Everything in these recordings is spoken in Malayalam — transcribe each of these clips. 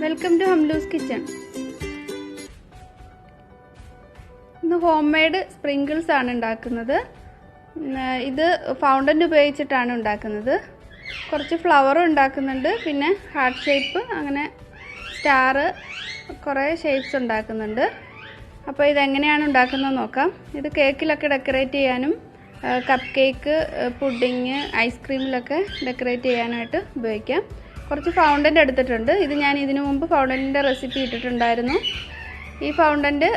Welcome to Hamloo's kitchen. ഇന്ന് ഹോം മെയ്ഡ് സ്പ്രിങ്കിൾസ് ആണ് ഉണ്ടാക്കുന്നത്. ഇത് ഫൗണ്ടൻ ഉപയോഗിച്ചിട്ടാണ് ഉണ്ടാക്കുന്നത്. കുറച്ച് ഫ്ലവർ ഉണ്ടാക്കുന്നുണ്ട്, പിന്നെ ഹാർട്ട് ഷേപ്പ്, അങ്ങനെ സ്റ്റാർ, കുറേ ഷേപ്സ് ഉണ്ടാക്കുന്നുണ്ട്. അപ്പോൾ ഇതെങ്ങനെയാണ് ഉണ്ടാക്കുന്നത് നോക്കാം. ഇത് കേക്കിലൊക്കെ ഡെക്കറേറ്റ് ചെയ്യാനും കപ്പ് കേക്ക്, പുഡിങ്, ഐസ്ക്രീമിലൊക്കെ ഡെക്കറേറ്റ് ചെയ്യാനായിട്ട് ഉപയോഗിക്കാം. കുറച്ച് ഫൗണ്ടൻ്റ് എടുത്തിട്ടുണ്ട്. ഇത് ഞാൻ ഇതിനു മുമ്പ് ഫൗണ്ടൻ്റെ റെസിപ്പി ഇട്ടിട്ടുണ്ടായിരുന്നു. ഈ ഫൗണ്ടൻ്റ്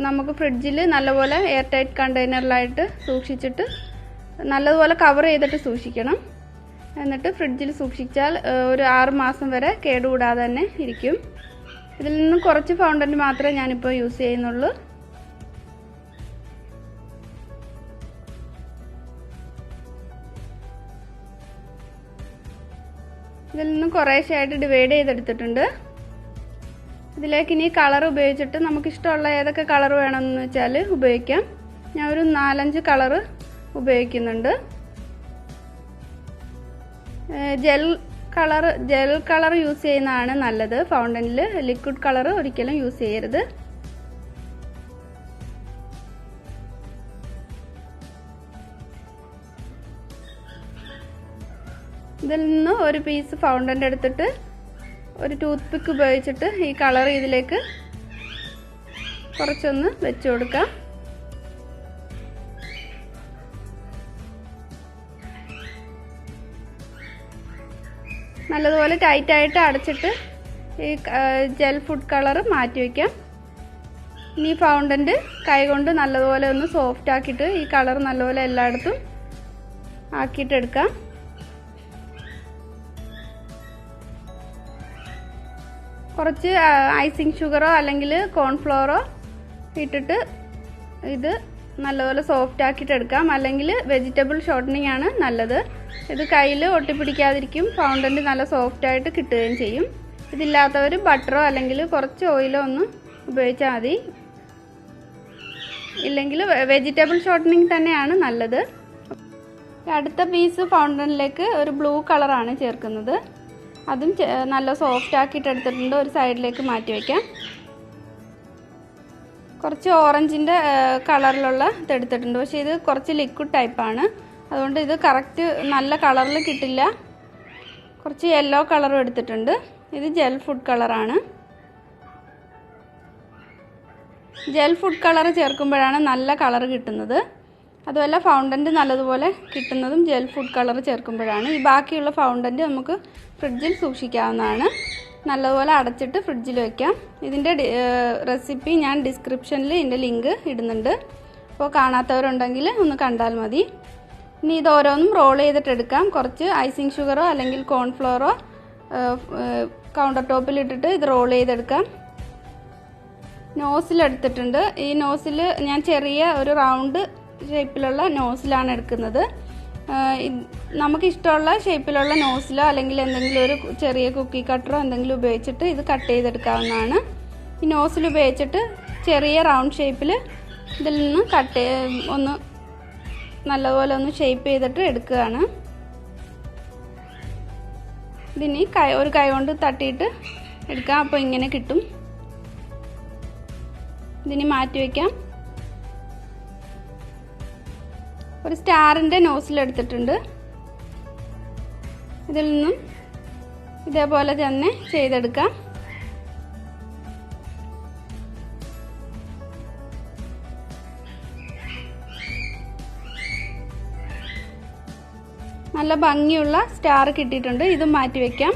നമുക്ക് ഫ്രിഡ്ജിൽ നല്ലപോലെ എയർ ടൈറ്റ് കണ്ടെയ്നറിലായിട്ട് സൂക്ഷിച്ചിട്ട് നല്ലതുപോലെ കവർ ചെയ്തിട്ട് സൂക്ഷിക്കണം. എന്നിട്ട് ഫ്രിഡ്ജിൽ സൂക്ഷിച്ചാൽ ഒരു 6 മാസം വരെ കേടുകൂടാതെ തന്നെ ഇരിക്കും. ഇതിൽ നിന്നും കുറച്ച് ഫൗണ്ടൻ്റ് മാത്രമേ ഞാനിപ്പോൾ യൂസ് ചെയ്യുന്നുള്ളൂ. ഇതിൽ നിന്നും കുറേശ്ശെയായിട്ട് ഡിവൈഡ് ചെയ്തെടുത്തിട്ടുണ്ട്. ഇതിലേക്ക് ഇനി കളർ ഉപയോഗിച്ചിട്ട് നമുക്കിഷ്ടമുള്ള ഏതൊക്കെ കളർ വേണമെന്ന് വെച്ചാൽ ഉപയോഗിക്കാം. ഞാൻ ഒരു 4-5 കളറ് ഉപയോഗിക്കുന്നുണ്ട്. ജെൽ കളർ യൂസ് ചെയ്യുന്നതാണ് നല്ലത്. ഫൗണ്ടനിൽ ലിക്വിഡ് കളർ ഒരിക്കലും യൂസ് ചെയ്യരുത്. ഇതിൽ നിന്ന് ഒരു പീസ് ഫൗണ്ടൻ്റ് എടുത്തിട്ട് ഒരു ടൂത്ത് പിക്ക് ഉപയോഗിച്ചിട്ട് ഈ കളർ ഇതിലേക്ക് കുറച്ചൊന്ന് വെച്ച് കൊടുക്കാം. നല്ലതുപോലെ ടൈറ്റായിട്ട് അടച്ചിട്ട് ഈ ജെൽ ഫുഡ് കളർ മാറ്റി വയ്ക്കാം. ഇനി ഫൗണ്ടൻ്റ് കൈകൊണ്ട് നല്ലതുപോലെ ഒന്ന് സോഫ്റ്റ് ആക്കിയിട്ട് ഈ കളർ നല്ലപോലെ എല്ലായിടത്തും ആക്കിയിട്ടെടുക്കാം. കുറച്ച് ഐസിങ് ഷുഗറോ അല്ലെങ്കിൽ കോൺഫ്ലോറോ ഇട്ടിട്ട് ഇത് നല്ലപോലെ സോഫ്റ്റ് ആക്കിയിട്ട് എടുക്കാം. അല്ലെങ്കിൽ വെജിറ്റബിൾ ഷോർട്ടനിങ് ആണ് നല്ലത്. ഇത് കയ്യിൽ ഒട്ടിപ്പിടിക്കാതിരിക്കും, ഫൗണ്ടൻ്റ് നല്ല സോഫ്റ്റായിട്ട് കിട്ടുകയും ചെയ്യും. ഇതില്ലാത്തവർ ബട്ടറോ അല്ലെങ്കിൽ കുറച്ച് ഓയിലോ ഒന്ന് ഉപയോഗിച്ചാൽ മതി. ഇല്ലെങ്കിൽ വെജിറ്റബിൾ ഷോർട്ടനിങ് തന്നെയാണ് നല്ലത്. അടുത്ത പീസ് ഫൗണ്ടനിലേക്ക് ഒരു ബ്ലൂ കളറാണ് ചേർക്കുന്നത്. അതും നല്ല സോഫ്റ്റ് ആക്കിയിട്ട് എടുത്തിട്ടുണ്ട്. ഒരു സൈഡിലേക്ക് മാറ്റി വയ്ക്കാം. കുറച്ച് ഓറഞ്ചിൻ്റെ കളറിലുള്ള ഇതെടുത്തിട്ടുണ്ട്. പക്ഷേ ഇത് കുറച്ച് ലിക്വിഡ് ടൈപ്പാണ്, അതുകൊണ്ട് ഇത് കറക്റ്റ് നല്ല കളറിൽ കിട്ടില്ല. കുറച്ച് യെല്ലോ കളറും എടുത്തിട്ടുണ്ട്. ഇത് ജെൽ ഫുഡ് കളറാണ്. ജെൽ ഫുഡ് കളർ ചേർക്കുമ്പോഴാണ് നല്ല കളർ കിട്ടുന്നത്. അതുമല്ല ഫൗണ്ടൻ്റ് നല്ലതുപോലെ കിട്ടുന്നതും ജെൽ ഫുഡ് കളർ ചേർക്കുമ്പോഴാണ്. ഈ ബാക്കിയുള്ള ഫൗണ്ടൻ്റ് നമുക്ക് ഫ്രിഡ്ജിൽ സൂക്ഷിക്കാവുന്നതാണ്. നല്ലതുപോലെ അടച്ചിട്ട് ഫ്രിഡ്ജിൽ വയ്ക്കാം. ഇതിൻ്റെ റെസിപ്പി ഞാൻ ഡിസ്ക്രിപ്ഷനിൽ ഇതിൻ്റെ ലിങ്ക് ഇടുന്നുണ്ട്. അപ്പോൾ കാണാത്തവരുണ്ടെങ്കിൽ ഒന്ന് കണ്ടാൽ മതി. ഇനി ഇത് ഓരോന്നും റോൾ ചെയ്തിട്ടെടുക്കാം. കുറച്ച് ഐസിങ് ഷുഗറോ അല്ലെങ്കിൽ കോൺഫ്ലോറോ കൗണ്ടർ ടോപ്പിൽ ഇട്ടിട്ട് ഇത് റോൾ ചെയ്തെടുക്കാം. നോസിലെടുത്തിട്ടുണ്ട്. ഈ നോസിൽ ഞാൻ ചെറിയ ഒരു റൗണ്ട് ഷേപ്പിലുള്ള നോസിലാണ് എടുക്കുന്നത്. നമുക്കിഷ്ടമുള്ള ഷേപ്പിലുള്ള നോസിലോ അല്ലെങ്കിൽ എന്തെങ്കിലും ഒരു ചെറിയ കുക്കി കട്ടറോ എന്തെങ്കിലും ഉപയോഗിച്ചിട്ട് ഇത് കട്ട് ചെയ്തെടുക്കാവുന്നതാണ്. ഈ നോസിൽ ഉപയോഗിച്ചിട്ട് ചെറിയ റൗണ്ട് ഷേപ്പിൽ ഇതിൽ നിന്ന് ഒന്ന് നല്ലപോലെ ഒന്ന് ഷേപ്പ് ചെയ്തിട്ട് എടുക്കുകയാണ്. ഇതിനി ഒരു കൈ കൊണ്ട് തട്ടിയിട്ട് എടുക്കാം. അപ്പോൾ ഇങ്ങനെ കിട്ടും. ഇതിനി മാറ്റി വയ്ക്കാം. ഒരു സ്റ്റാറിൻ്റെ നോസിലെടുത്തിട്ടുണ്ട്. ഇതിൽ നിന്നും ഇതേപോലെ തന്നെ ചെയ്തെടുക്കാം. നല്ല ഭംഗിയുള്ള സ്റ്റാർ കിട്ടിയിട്ടുണ്ട്. ഇതും മാറ്റി വയ്ക്കാം.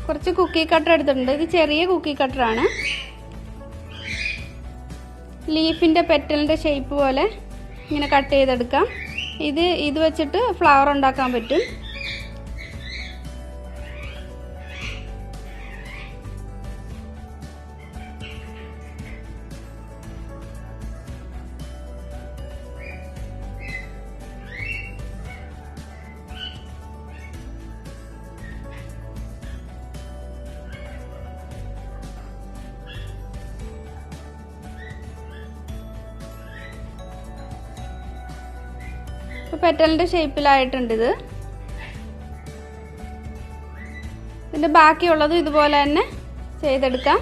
കുറച്ച് കുക്കി കട്ടർ എടുത്തിട്ടുണ്ട്. ഇത് ചെറിയ കുക്കി കട്ടറാണ്. ലീഫിൻ്റെ പെറ്റലിൻ്റെ ഷേപ്പ് പോലെ ഇങ്ങനെ കട്ട് ചെയ്തെടുക്കാം. ഇത് വെച്ചിട്ട് ഫ്ലവർ ഉണ്ടാക്കാൻ പറ്റും. പെറ്റലിൻ്റെ ഷേപ്പിലായിട്ടുണ്ട് ഇത്. ഇതിൻ്റെ ബാക്കിയുള്ളതും ഇതുപോലെ തന്നെ ചെയ്തെടുക്കാം.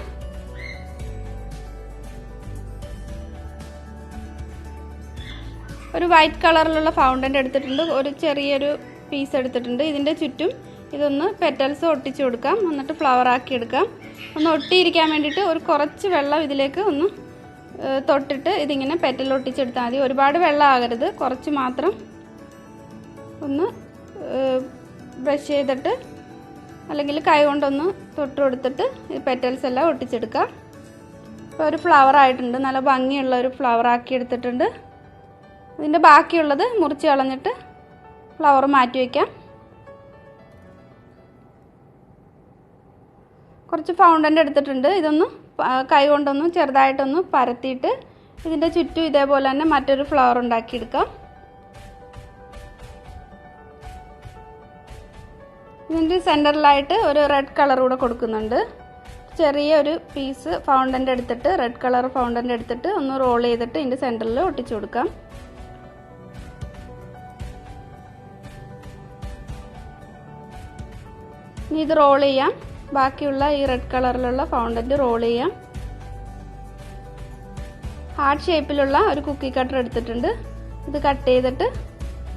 ഒരു വൈറ്റ് കളറിലുള്ള ഫൗണ്ടൻ്റ് എടുത്തിട്ടുണ്ട്, ഒരു ചെറിയൊരു പീസ് എടുത്തിട്ടുണ്ട്. ഇതിൻ്റെ ചുറ്റും ഇതൊന്ന് പെറ്റൽസ് ഒട്ടിച്ചു കൊടുക്കാം, എന്നിട്ട് ഫ്ലവർ ആക്കി എടുക്കാം. ഒന്ന് ഒട്ടിയിരിക്കാൻ വേണ്ടിയിട്ട് ഒരു കുറച്ച് വെള്ളം ഇതിലേക്ക് ഒന്ന് തൊട്ടിട്ട് ഇതിങ്ങനെ പെറ്റൽ ഒട്ടിച്ചെടുത്താൽ മതി. ഒരുപാട് വെള്ളം ആകരുത്, കുറച്ച് മാത്രം ഒന്ന് ബ്രഷ് ചെയ്തിട്ട് അല്ലെങ്കിൽ കൈ കൊണ്ടൊന്ന് തൊട്ട് കൊടുത്തിട്ട് ഈ പെറ്റൽസ് എല്ലാം ഒട്ടിച്ചെടുക്കാം. ഇപ്പോൾ ഒരു ഫ്ലവർ ആയിട്ടുണ്ട്, നല്ല ഭംഗിയുള്ള ഒരു ഫ്ലവർ ആക്കി എടുത്തിട്ടുണ്ട്. ഇതിൻ്റെ ബാക്കിയുള്ളത് മുറിച്ച് കളഞ്ഞിട്ട് ഫ്ലവർ മാറ്റി വയ്ക്കാം. കുറച്ച് ഫൗണ്ടൻ്റ് എടുത്തിട്ടുണ്ട്, ഇതൊന്ന് കൈ കൊണ്ടൊന്ന് ചെറുതായിട്ടൊന്ന് പരത്തിയിട്ട് ഇതിൻ്റെ ചുറ്റും ഇതേപോലെ തന്നെ മറ്റൊരു ഫ്ലവർ ഉണ്ടാക്കിയെടുക്കാം. ഇതിൻ്റെ സെൻറ്ററിലായിട്ട് ഒരു റെഡ് കളർ കൂടെ കൊടുക്കുന്നുണ്ട്. ചെറിയൊരു പീസ് ഫൗണ്ടൻ്റ് എടുത്തിട്ട് റെഡ് കളർ ഫൗണ്ടൻ്റ് എടുത്തിട്ട് ഒന്ന് റോൾ ചെയ്തിട്ട് ഇതിൻ്റെ സെൻറ്ററിൽ ഒട്ടിച്ചു കൊടുക്കാം. ഇനി ഇത് റോൾ ചെയ്യാം. ബാക്കിയുള്ള ഈ റെഡ് കളറിലുള്ള ഫൗണ്ടൻ്റ് റോൾ ചെയ്യാം. ഹാർട്ട് ഷേപ്പിലുള്ള ഒരു കുക്കി കട്ടർ എടുത്തിട്ടുണ്ട്, ഇത് കട്ട് ചെയ്തിട്ട്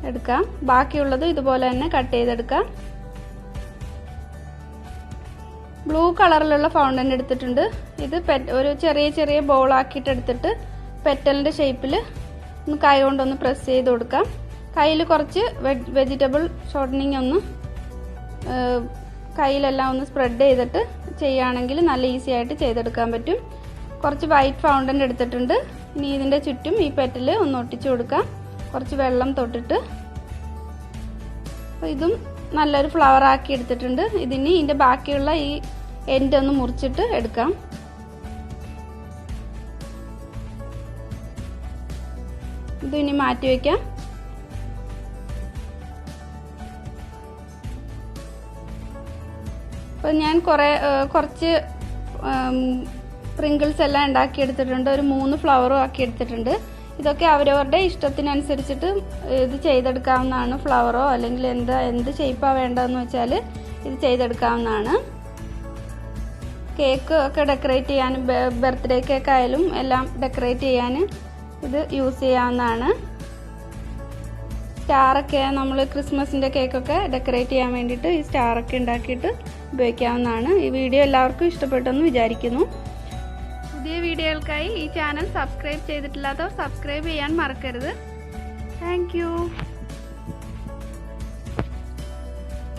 എടുക്കാം. ബാക്കിയുള്ളത് ഇതുപോലെ തന്നെ കട്ട് ചെയ്തെടുക്കാം. ബ്ലൂ കളറിലുള്ള ഫൗണ്ടൻ്റ് എടുത്തിട്ടുണ്ട്, ഇത് ഒരു ചെറിയ ചെറിയ ബോളാക്കിയിട്ട് എടുത്തിട്ട് പെറ്റലിൻ്റെ ഷേപ്പിൽ ഒന്ന് കൈ കൊണ്ടൊന്ന് പ്രസ് ചെയ്ത് കൊടുക്കാം. കയ്യിൽ കുറച്ച് വെജിറ്റബിൾ ഷോർട്ടനിങ് ഒന്ന് കയ്യിലെല്ലാം ഒന്ന് സ്പ്രെഡ് ചെയ്തിട്ട് ചെയ്യുകയാണെങ്കിൽ നല്ല ഈസി ആയിട്ട് ചെയ്തെടുക്കാൻ പറ്റും. കുറച്ച് വൈറ്റ് ഫൗണ്ടൻ്റ് എടുത്തിട്ടുണ്ട്. ഇനി ഇതിൻ്റെ ചുറ്റും ഈ പെറ്റൽ ഒന്ന് ഒട്ടിച്ചു കൊടുക്കാം, കുറച്ച് വെള്ളം തൊട്ടിട്ട്. അപ്പോൾ ഇതും നല്ലൊരു ഫ്ലവർ ആക്കി എടുത്തിട്ടുണ്ട്. ഇതിന് ഇതിൻ്റെ ബാക്കിയുള്ള ഈ എൻഡ് ഒന്ന് മുറിച്ചിട്ട് എടുക്കാം. ഇത് ഇനി മാറ്റി വയ്ക്കാം. അപ്പോൾ ഞാൻ കുറച്ച് സ്പ്രിങ്കിൾസ് എല്ലാം ഉണ്ടാക്കിയെടുത്തിട്ടുണ്ട്, ഒരു 3 ഫ്ലവറും ആക്കി എടുത്തിട്ടുണ്ട്. ഇതൊക്കെ അവരവരുടെ ഇഷ്ടത്തിനനുസരിച്ചിട്ട് ഇത് ചെയ്തെടുക്കാവുന്നതാണ്. ഫ്ലവറോ അല്ലെങ്കിൽ എന്ത് ഷേപ്പാണ് വേണ്ടതെന്ന് വെച്ചാൽ ഇത് ചെയ്തെടുക്കാവുന്നതാണ്. കേക്ക് ഒക്കെ ഡെക്കറേറ്റ് ചെയ്യാൻ, ബർത്ത്ഡേ കേക്ക് ആയാലും എല്ലാം ഡെക്കറേറ്റ് ചെയ്യാൻ ഇത് യൂസ് ചെയ്യാവുന്നതാണ്. സ്റ്റാറൊക്കെ നമ്മൾ ക്രിസ്മസിൻ്റെ കേക്കൊക്കെ ഡെക്കറേറ്റ് ചെയ്യാൻ വേണ്ടിയിട്ട് ഈ സ്റ്റാറൊക്കെ ഉണ്ടാക്കിയിട്ട് ഉപയോഗിക്കാവുന്നതാണ്. ഈ വീഡിയോ എല്ലാവർക്കും ഇഷ്ടപ്പെട്ടെന്ന് വിചാരിക്കുന്നു. പുതിയ വീഡിയോകൾക്കായി ഈ ചാനൽ സബ്സ്ക്രൈബ് ചെയ്തിട്ടില്ലാത്തവർ സബ്സ്ക്രൈബ് ചെയ്യാൻ മറക്കരുത്. Thank you.